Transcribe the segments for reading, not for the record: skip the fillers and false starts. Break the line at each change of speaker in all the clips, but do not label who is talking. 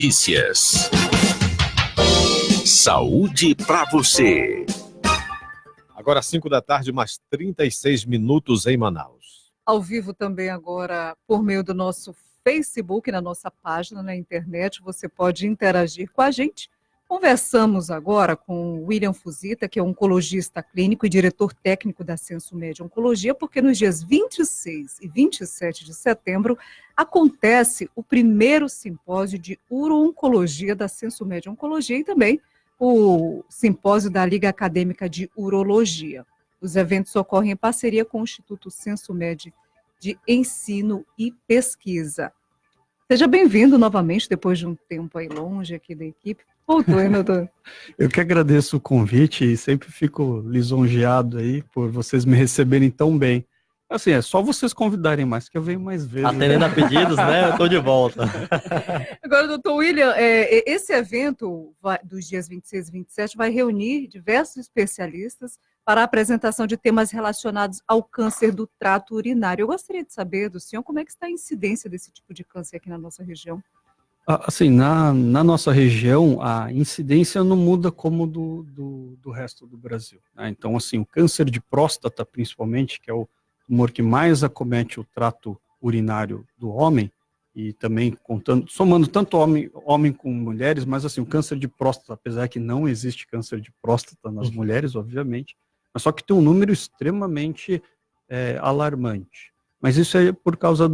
Notícias. Saúde para você.
Agora 5 da tarde, mais 36 minutos em Manaus.
Ao vivo também agora por meio do nosso Facebook, na nossa página na internet, você pode interagir com a gente. Conversamos agora com William Fuzita, que é oncologista clínico e diretor técnico da Sensomed Oncologia, porque nos dias 26 e 27 de setembro acontece o primeiro simpósio de uro-oncologia da Sensomed Oncologia e também o simpósio da Liga Acadêmica de Urologia. Os eventos ocorrem em parceria com o Instituto Sensomed de Ensino e Pesquisa. Seja bem-vindo novamente, depois de um tempo aí longe aqui da equipe. Voltou, hein, doutor?
Eu que agradeço o convite e sempre fico lisonjeado aí por vocês me receberem tão bem. Assim, é só vocês convidarem mais, que eu venho mais vezes.
Atendendo a pedidos, né? Eu tô de volta.
Agora, doutor William, esse evento dos dias 26 e 27 vai reunir diversos especialistas para a apresentação de temas relacionados ao câncer do trato urinário. Eu gostaria de saber do senhor como é que está a incidência desse tipo de câncer aqui na nossa região.
Assim, na nossa região, a incidência não muda como do resto do Brasil, né? Então, assim, o câncer de próstata, principalmente, que é o tumor que mais acomete o trato urinário do homem, e também somando tanto homem com mulheres, mas assim, o câncer de próstata, apesar que não existe câncer de próstata nas mulheres, obviamente, mas só que tem um número extremamente alarmante. Mas isso é por causa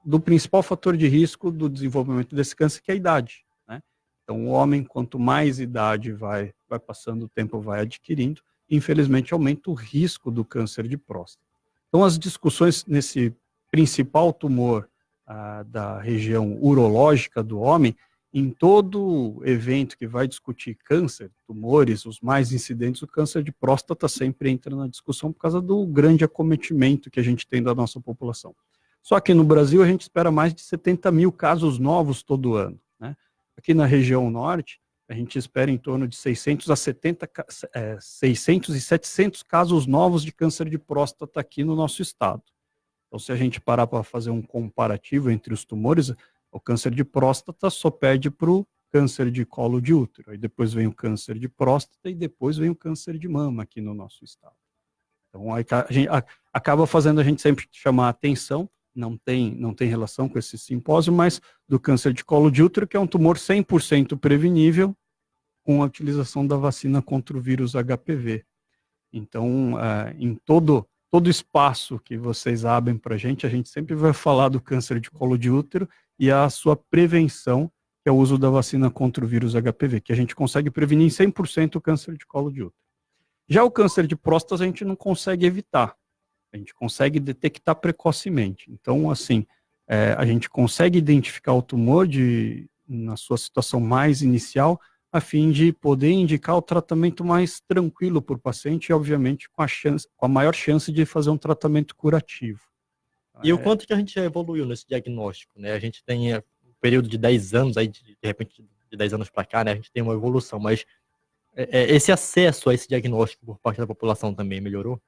do principal fator de risco do desenvolvimento desse câncer, que é a idade, né? Então, o homem, quanto mais idade vai passando o tempo, vai adquirindo, infelizmente aumenta o risco do câncer de próstata. Então, as discussões nesse principal tumor da região urológica do homem, em todo evento que vai discutir câncer, tumores, os mais incidentes, o câncer de próstata sempre entra na discussão por causa do grande acometimento que a gente tem da nossa população. Só que no Brasil a gente espera mais de 70 mil casos novos todo ano, né? Aqui na região norte, a gente espera em torno de 600 e 700 casos novos de câncer de próstata aqui no nosso estado. Então, se a gente parar para fazer um comparativo entre os tumores, o câncer de próstata só perde para o câncer de colo de útero. Aí depois vem o câncer de próstata e depois vem o câncer de mama aqui no nosso estado. Então, aí a gente acaba fazendo a gente sempre chamar a atenção. Não tem relação com esse simpósio, mas do câncer de colo de útero, que é um tumor 100% prevenível com a utilização da vacina contra o vírus HPV. Então, em todo espaço que vocês abrem para a gente sempre vai falar do câncer de colo de útero e a sua prevenção, que é o uso da vacina contra o vírus HPV, que a gente consegue prevenir em 100% o câncer de colo de útero. Já o câncer de próstata a gente não consegue evitar. A gente consegue detectar precocemente. Então, assim, a gente consegue identificar o tumor na sua situação mais inicial, a fim de poder indicar o tratamento mais tranquilo para o paciente e, obviamente, com a maior chance de fazer um tratamento curativo.
E o quanto que a gente já evoluiu nesse diagnóstico, né? A gente tem um período de 10 anos, aí de repente, de 10 anos para cá, né? A gente tem uma evolução, mas esse acesso a esse diagnóstico por parte da população também melhorou?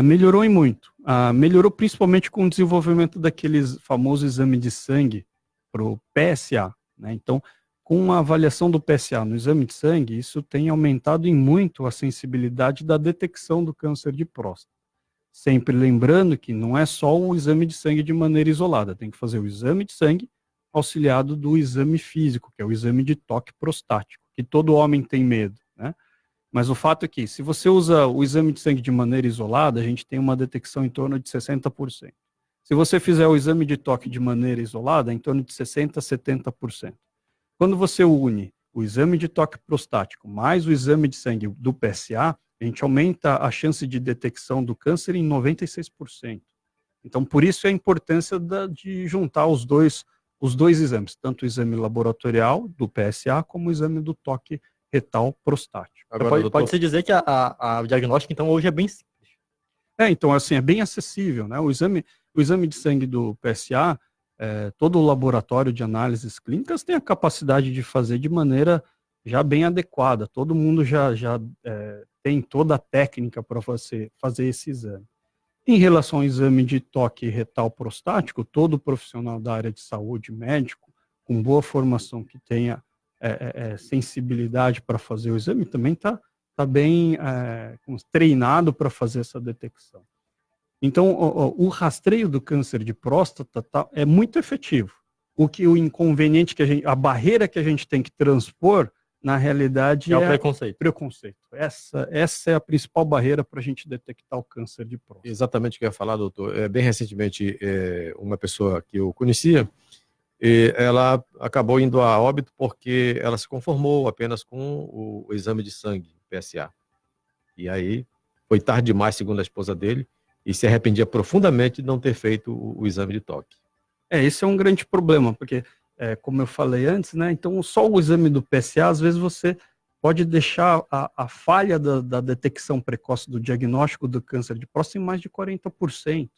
Melhorou e muito. Melhorou principalmente com o desenvolvimento daqueles famosos exames de sangue para o PSA, né? Então, com a avaliação do PSA no exame de sangue, isso tem aumentado em muito a sensibilidade da detecção do câncer de próstata. Sempre lembrando que não é só o exame de sangue de maneira isolada, tem que fazer o exame de sangue auxiliado do exame físico, que é o exame de toque prostático, que todo homem tem medo, né? Mas o fato é que, se você usa o exame de sangue de maneira isolada, a gente tem uma detecção em torno de 60%. Se você fizer o exame de toque de maneira isolada, em torno de 60% a 70%. Quando você une o exame de toque prostático mais o exame de sangue do PSA, a gente aumenta a chance de detecção do câncer em 96%. Então, por isso a importância de juntar os dois exames, tanto o exame laboratorial do PSA, como o exame do toque retal prostático.
Agora, pode-se dizer que o diagnóstico, então, hoje é bem simples.
Então, assim, é bem acessível, né? O exame de sangue do PSA, todo o laboratório de análises clínicas tem a capacidade de fazer de maneira já bem adequada. Todo mundo já tem toda a técnica para fazer esse exame. Em relação ao exame de toque retal prostático, todo profissional da área de saúde, médico, com boa formação, que tenha sensibilidade para fazer o exame, também está bem treinado para fazer essa detecção. Então, o rastreio do câncer de próstata é muito efetivo. O inconveniente, a barreira que a gente tem que transpor, na realidade,
é o preconceito.
Preconceito. Essa é a principal barreira para a gente detectar o câncer de próstata.
Exatamente o que eu ia falar, doutor. Bem recentemente, uma pessoa que eu conhecia, ela acabou indo a óbito porque ela se conformou apenas com o exame de sangue, PSA. E aí foi tarde demais, segundo a esposa dele, e se arrependia profundamente de não ter feito o exame de toque.
Esse é um grande problema, porque, como eu falei antes, né, então só o exame do PSA, às vezes você pode deixar a falha da detecção precoce do diagnóstico do câncer de próstata em mais de 40%.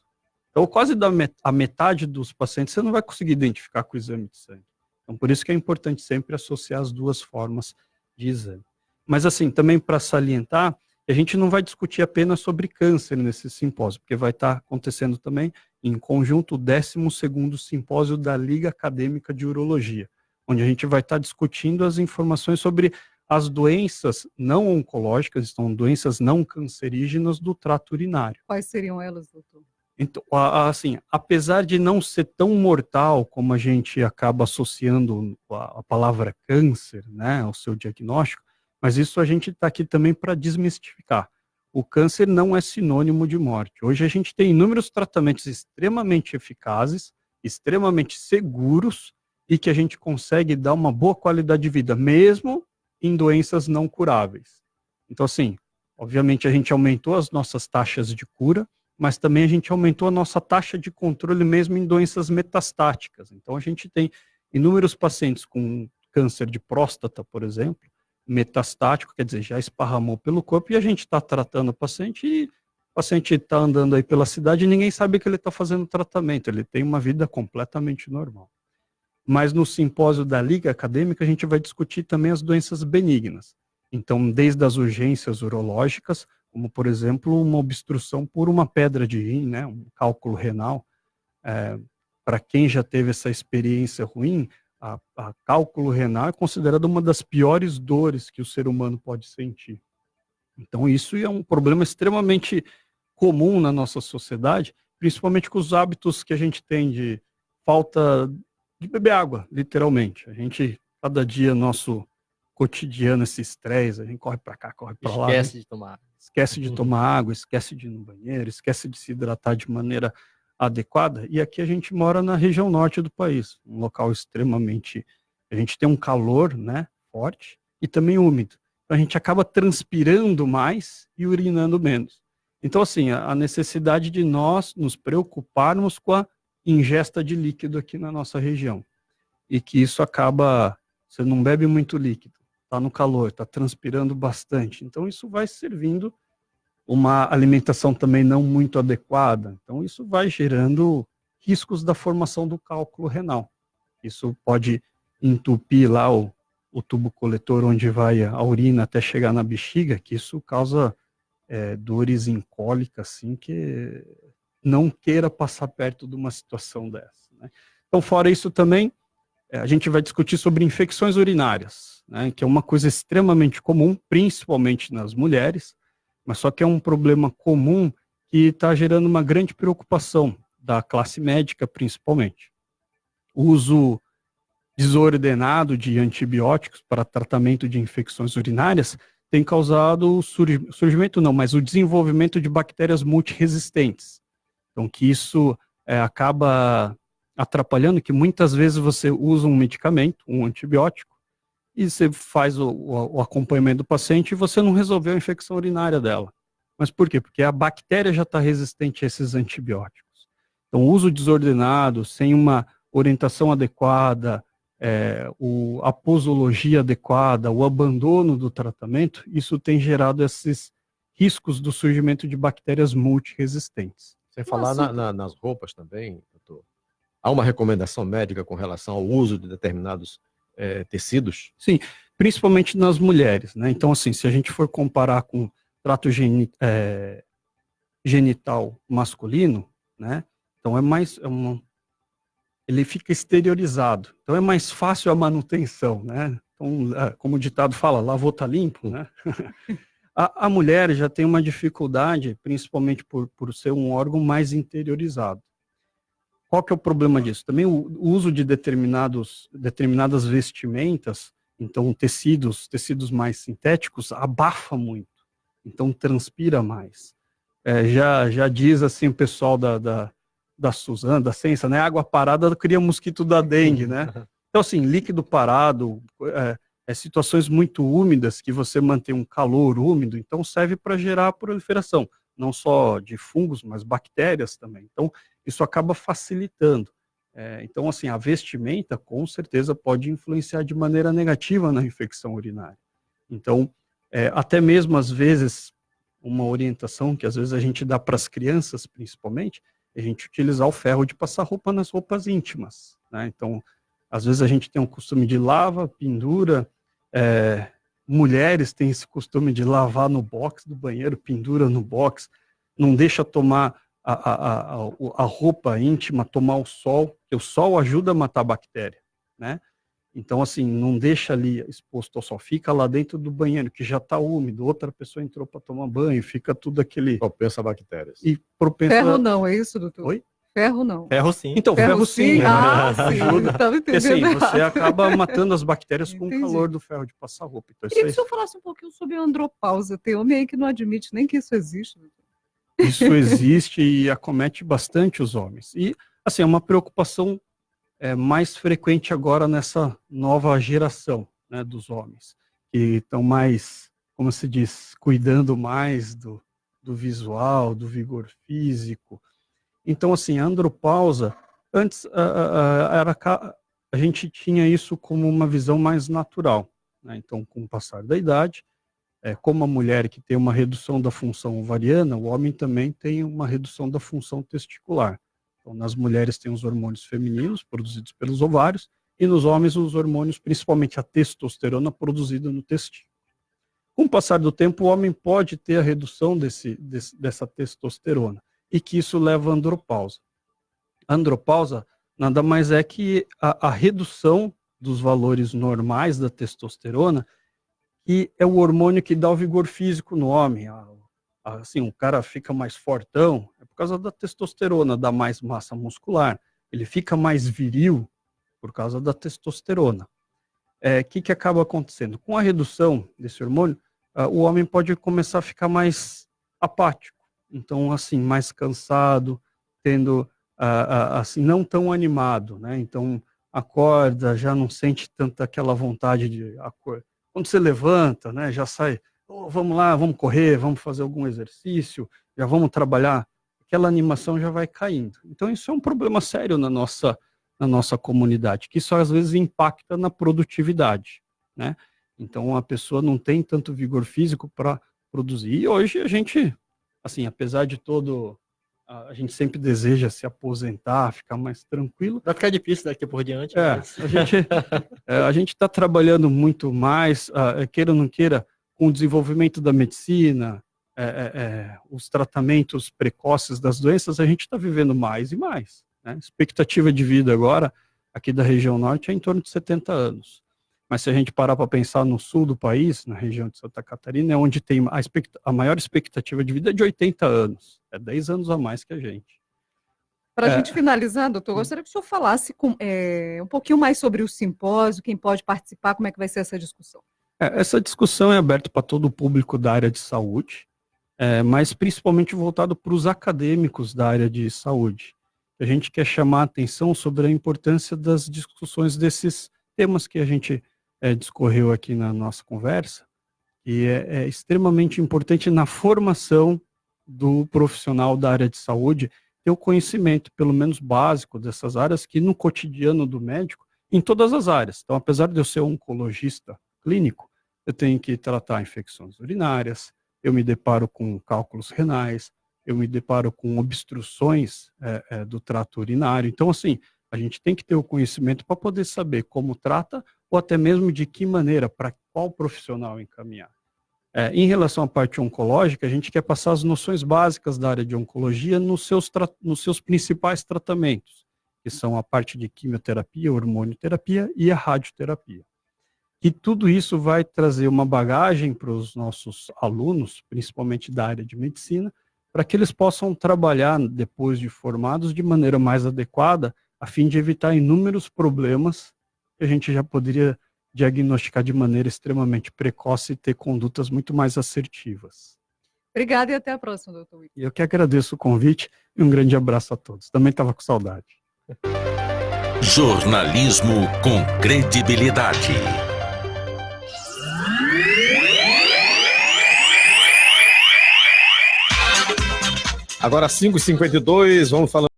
Então, quase a metade dos pacientes você não vai conseguir identificar com o exame de sangue. Então, por isso que é importante sempre associar as duas formas de exame. Mas, assim, também para salientar, a gente não vai discutir apenas sobre câncer nesse simpósio, porque vai estar acontecendo também, em conjunto, o 12º simpósio da Liga Acadêmica de Urologia, onde a gente vai estar discutindo as informações sobre as doenças não oncológicas, então doenças não cancerígenas do trato urinário.
Quais seriam elas, doutor?
Então, assim, apesar de não ser tão mortal como a gente acaba associando a palavra câncer, né, ao seu diagnóstico, mas isso a gente está aqui também para desmistificar. O câncer não é sinônimo de morte. Hoje a gente tem inúmeros tratamentos extremamente eficazes, extremamente seguros e que a gente consegue dar uma boa qualidade de vida, mesmo em doenças não curáveis. Então, assim, obviamente a gente aumentou as nossas taxas de cura, mas também a gente aumentou a nossa taxa de controle mesmo em doenças metastáticas. Então, a gente tem inúmeros pacientes com câncer de próstata, por exemplo, metastático, quer dizer, já esparramou pelo corpo, e a gente está tratando o paciente, e o paciente está andando aí pela cidade e ninguém sabe que ele está fazendo tratamento, ele tem uma vida completamente normal. Mas no simpósio da Liga Acadêmica, a gente vai discutir também as doenças benignas. Então, desde as urgências urológicas, como, por exemplo, uma obstrução por uma pedra de rim, né, um cálculo renal. Para quem já teve essa experiência ruim, a cálculo renal é considerada uma das piores dores que o ser humano pode sentir. Então, isso é um problema extremamente comum na nossa sociedade, principalmente com os hábitos que a gente tem de falta de beber água, literalmente. A gente, cada dia, nosso cotidiano, esse estresse, a gente corre para cá, corre para lá.
Esquece de tomar.
Esquece de tomar água, esquece de ir no banheiro, esquece de se hidratar de maneira adequada. E aqui a gente mora na região norte do país, um local extremamente... A gente tem um calor, né, forte e também úmido. Então a gente acaba transpirando mais e urinando menos. Então, assim, a necessidade de nós nos preocuparmos com a ingesta de líquido aqui na nossa região. E que isso acaba... Você não bebe muito líquido, está no calor, está transpirando bastante. Então, isso vai servindo uma alimentação também não muito adequada. Então, isso vai gerando riscos da formação do cálculo renal. Isso pode entupir lá o tubo coletor onde vai a urina até chegar na bexiga, que isso causa dores em cólica, assim, que não queira passar perto de uma situação dessa, né? Então, fora isso também, a gente vai discutir sobre infecções urinárias, né, que é uma coisa extremamente comum, principalmente nas mulheres, mas só que é um problema comum que está gerando uma grande preocupação da classe médica, principalmente. O uso desordenado de antibióticos para tratamento de infecções urinárias tem causado o desenvolvimento de bactérias multiresistentes. Então, que isso acaba atrapalhando, que muitas vezes você usa um medicamento, um antibiótico, e você faz o acompanhamento do paciente e você não resolveu a infecção urinária dela. Mas por quê? Porque a bactéria já está resistente a esses antibióticos. Então, o uso desordenado, sem uma orientação adequada, a posologia adequada, o abandono do tratamento, isso tem gerado esses riscos do surgimento de bactérias multiresistentes.
Sem falar nas roupas também, doutor. Há uma recomendação médica com relação ao uso de determinados tecidos?
Sim, principalmente nas mulheres, né? Então, assim, se a gente for comparar com trato genital masculino, né? Então ele fica exteriorizado. Então é mais fácil a manutenção, né? Então, como o ditado fala, lavou tá limpo, né? A mulher já tem uma dificuldade, principalmente por ser um órgão mais interiorizado. Qual que é o problema disso? Também o uso de determinadas vestimentas, então tecidos mais sintéticos, abafa muito. Então transpira mais. Já diz assim o pessoal da Suzana, da Ciência, né? Água parada cria mosquito da dengue, né? Então assim, líquido parado, situações muito úmidas que você mantém um calor úmido, então serve para gerar proliferação, não só de fungos, mas bactérias também. Então isso acaba facilitando. Então assim, a vestimenta com certeza pode influenciar de maneira negativa na infecção urinária. Então, até mesmo às vezes, uma orientação que às vezes a gente dá para as crianças, principalmente, é a gente utilizar o ferro de passar roupa nas roupas íntimas, né? Então, às vezes a gente tem um costume de lava, pendura, mulheres têm esse costume de lavar no box do banheiro, pendura no box, não deixa tomar a roupa íntima, tomar o sol, porque o sol ajuda a matar a bactéria, né? Então, assim, não deixa ali exposto ao sol, fica lá dentro do banheiro, que já está úmido, outra pessoa entrou para tomar banho, fica tudo aquele...
Propenso a bactérias.
E propenso
Ferro não, é isso, doutor?
Oi?
Ferro não.
Ferro sim.
Então, ferro sim,
Ah, sim,
ajuda.
estava
Porque assim,
entendendo
você
errado.
acaba matando as bactérias com o
Entendi.
calor do ferro de passar roupa. Então,
Queria que o senhor falasse um pouquinho sobre a andropausa. Tem homem aí que não admite nem que isso existe. doutor.
isso existe e acomete bastante os homens. E, assim, é uma preocupação mais frequente agora nessa nova geração, né, dos homens, que estão mais, como se diz, cuidando mais do visual, do vigor físico. Então, assim, a andropausa, antes a gente tinha isso como uma visão mais natural, né? Então, com o passar da idade, como a mulher que tem uma redução da função ovariana, o homem também tem uma redução da função testicular. Então, nas mulheres tem os hormônios femininos produzidos pelos ovários e nos homens os hormônios, principalmente a testosterona, produzida no testículo. Com o passar do tempo, o homem pode ter a redução dessa testosterona e que isso leva à andropausa. A andropausa nada mais é que a redução dos valores normais da testosterona, que é o hormônio que dá o vigor físico no homem. Assim, o cara fica mais fortão, é por causa da testosterona, dá mais massa muscular. Ele fica mais viril por causa da testosterona. Que acaba acontecendo? Com a redução desse hormônio, o homem pode começar a ficar mais apático. Então, assim, mais cansado, tendo, assim, não tão animado, né? Então, acorda, já não sente tanta aquela vontade de acordar. Quando você levanta, né, já sai, vamos lá, vamos correr, vamos fazer algum exercício, já vamos trabalhar, aquela animação já vai caindo. Então isso é um problema sério na nossa comunidade, que isso às vezes impacta na produtividade, né? Então a pessoa não tem tanto vigor físico para produzir. E hoje a gente, assim, apesar de todo, a gente sempre deseja se aposentar, ficar mais tranquilo.
Vai ficar difícil daqui por diante. Mas...
a gente está trabalhando muito mais, queira ou não queira, com o desenvolvimento da medicina, os tratamentos precoces das doenças, a gente está vivendo mais e mais, né? Expectativa de vida agora, aqui da região norte, é em torno de 70 anos. Mas se a gente parar para pensar no sul do país, na região de Santa Catarina, é onde tem a maior expectativa de vida de 80 anos. É 10 anos a mais que a gente.
Para a gente finalizar, doutor, eu gostaria que o senhor falasse um pouquinho mais sobre o simpósio, quem pode participar, como é que vai ser essa discussão.
Essa discussão é aberta para todo o público da área de saúde, mas principalmente voltado para os acadêmicos da área de saúde. A gente quer chamar a atenção sobre a importância das discussões desses temas que a gente discorreu aqui na nossa conversa, e é extremamente importante na formação do profissional da área de saúde ter o conhecimento, pelo menos básico, dessas áreas, que no cotidiano do médico, em todas as áreas. Então, apesar de eu ser oncologista clínico, eu tenho que tratar infecções urinárias, eu me deparo com cálculos renais, eu me deparo com obstruções do trato urinário. Então, assim, a gente tem que ter o conhecimento para poder saber como trata ou até mesmo de que maneira, para qual profissional encaminhar. Em relação à parte oncológica, a gente quer passar as noções básicas da área de oncologia nos seus principais tratamentos, que são a parte de quimioterapia, hormonioterapia e a radioterapia. E tudo isso vai trazer uma bagagem para os nossos alunos, principalmente da área de medicina, para que eles possam trabalhar, depois de formados, de maneira mais adequada, a fim de evitar inúmeros problemas que a gente já poderia diagnosticar de maneira extremamente precoce e ter condutas muito mais assertivas.
Obrigada e até a próxima, doutor William.
E eu que agradeço o convite e um grande abraço a todos. Também estava com saudade.
Jornalismo com credibilidade.
Agora 5h52, vamos falando